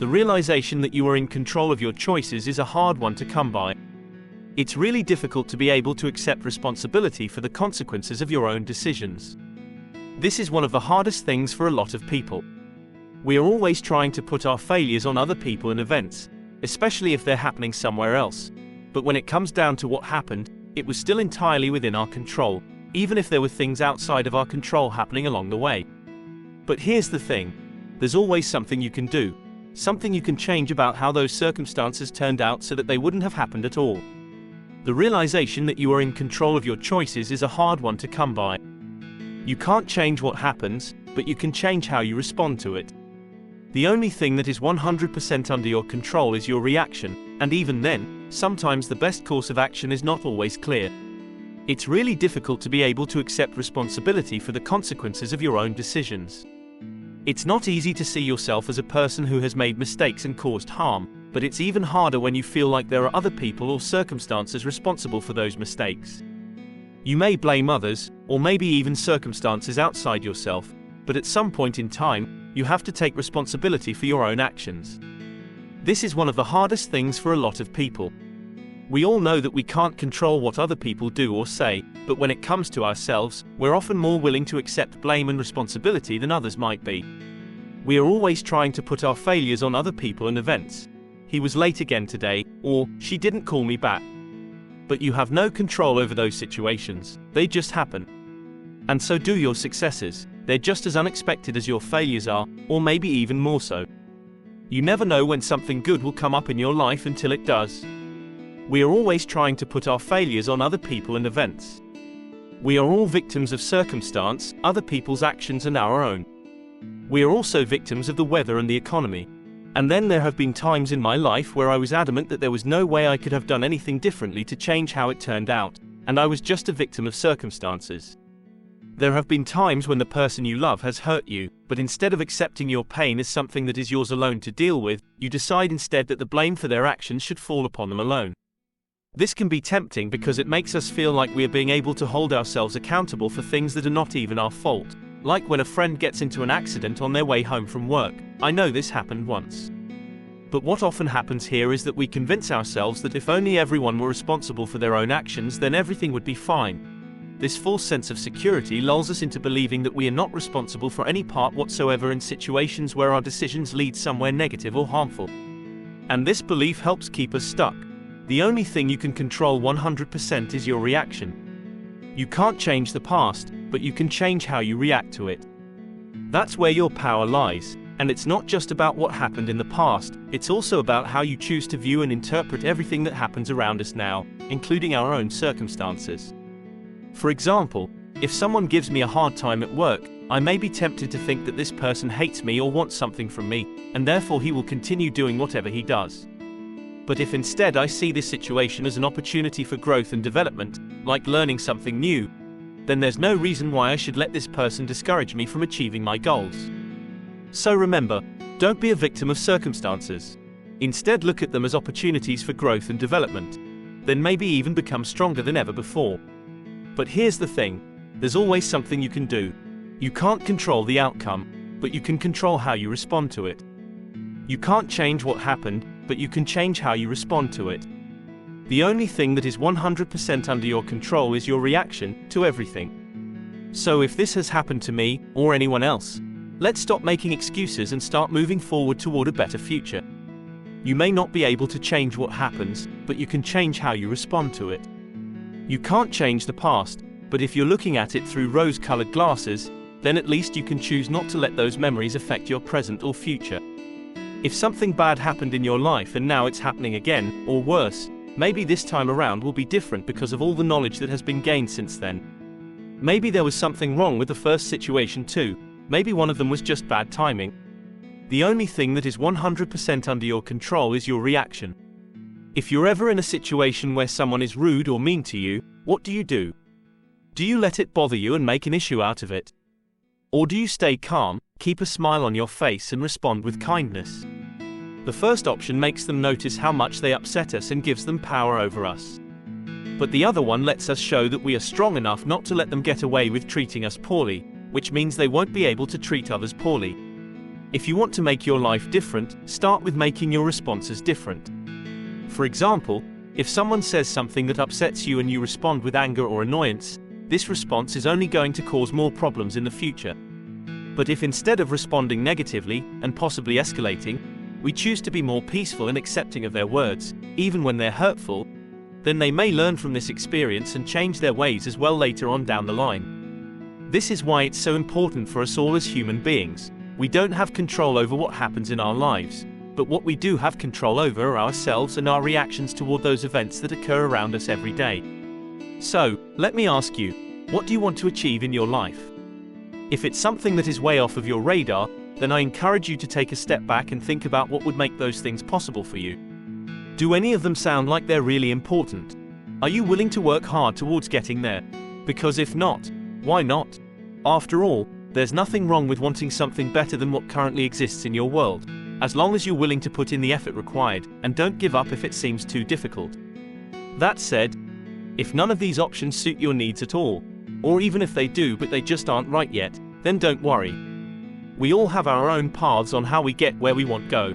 The realization that you are in control of your choices is a hard one to come by. It's really difficult to be able to accept responsibility for the consequences of your own decisions. This is one of the hardest things for a lot of people. We are always trying to put our failures on other people and events, especially if they're happening somewhere else. But when it comes down to what happened, it was still entirely within our control, even if there were things outside of our control happening along the way. But here's the thing. There's always something you can do, something you can change about how those circumstances turned out so that they wouldn't have happened at all. The realization that you are in control of your choices is a hard one to come by. You can't change what happens, but you can change how you respond to it. The only thing that is 100% under your control is your reaction, and even then, sometimes the best course of action is not always clear. It's really difficult to be able to accept responsibility for the consequences of your own decisions. It's not easy to see yourself as a person who has made mistakes and caused harm, but it's even harder when you feel like there are other people or circumstances responsible for those mistakes. You may blame others, or maybe even circumstances outside yourself, but at some point in time, you have to take responsibility for your own actions. This is one of the hardest things for a lot of people. We all know that we can't control what other people do or say, but when it comes to ourselves, we're often more willing to accept blame and responsibility than others might be. We are always trying to put our failures on other people and events. He was late again today, or she didn't call me back. But you have no control over those situations, they just happen. And so do your successes, they're just as unexpected as your failures are, or maybe even more so. You never know when something good will come up in your life until it does. We are always trying to put our failures on other people and events. We are all victims of circumstance, other people's actions and our own. We are also victims of the weather and the economy. And then there have been times in my life where I was adamant that there was no way I could have done anything differently to change how it turned out, and I was just a victim of circumstances. There have been times when the person you love has hurt you, but instead of accepting your pain as something that is yours alone to deal with, you decide instead that the blame for their actions should fall upon them alone. This can be tempting because it makes us feel like we are being able to hold ourselves accountable for things that are not even our fault. Like when a friend gets into an accident on their way home from work. I know this happened once. But what often happens here is that we convince ourselves that if only everyone were responsible for their own actions, then everything would be fine. This false sense of security lulls us into believing that we are not responsible for any part whatsoever in situations where our decisions lead somewhere negative or harmful. And this belief helps keep us stuck. The only thing you can control 100% is your reaction. You can't change the past, but you can change how you react to it. That's where your power lies, and it's not just about what happened in the past, it's also about how you choose to view and interpret everything that happens around us now, including our own circumstances. For example, if someone gives me a hard time at work, I may be tempted to think that this person hates me or wants something from me, and therefore he will continue doing whatever he does. But if instead I see this situation as an opportunity for growth and development, like learning something new, then there's no reason why I should let this person discourage me from achieving my goals. So remember, don't be a victim of circumstances. Instead, look at them as opportunities for growth and development. Then maybe even become stronger than ever before. But here's the thing, there's always something you can do. You can't control the outcome, but you can control how you respond to it. You can't change what happened, but you can change how you respond to it. The only thing that is 100% under your control is your reaction to everything. So if this has happened to me, or anyone else, let's stop making excuses and start moving forward toward a better future. You may not be able to change what happens, but you can change how you respond to it. You can't change the past, but if you're looking at it through rose-colored glasses, then at least you can choose not to let those memories affect your present or future. If something bad happened in your life and now it's happening again, or worse, maybe this time around will be different because of all the knowledge that has been gained since then. Maybe there was something wrong with the first situation too, maybe one of them was just bad timing. The only thing that is 100% under your control is your reaction. If you're ever in a situation where someone is rude or mean to you, what do? Do you let it bother you and make an issue out of it? Or do you stay calm, keep a smile on your face and respond with kindness? The first option makes them notice how much they upset us and gives them power over us. But the other one lets us show that we are strong enough not to let them get away with treating us poorly, which means they won't be able to treat others poorly. If you want to make your life different, start with making your responses different. For example, if someone says something that upsets you and you respond with anger or annoyance, this response is only going to cause more problems in the future. But if instead of responding negatively, and possibly escalating, we choose to be more peaceful and accepting of their words, even when they're hurtful, then they may learn from this experience and change their ways as well later on down the line. This is why it's so important for us all as human beings. We don't have control over what happens in our lives, but what we do have control over are ourselves and our reactions toward those events that occur around us every day. So, let me ask you, what do you want to achieve in your life? If it's something that is way off of your radar, then I encourage you to take a step back and think about what would make those things possible for you. Do any of them sound like they're really important? Are you willing to work hard towards getting there? Because if not, why not? After all, there's nothing wrong with wanting something better than what currently exists in your world, as long as you're willing to put in the effort required, and don't give up if it seems too difficult. That said, if none of these options suit your needs at all, or even if they do but they just aren't right yet, then don't worry. We all have our own paths on how we get where we want to go.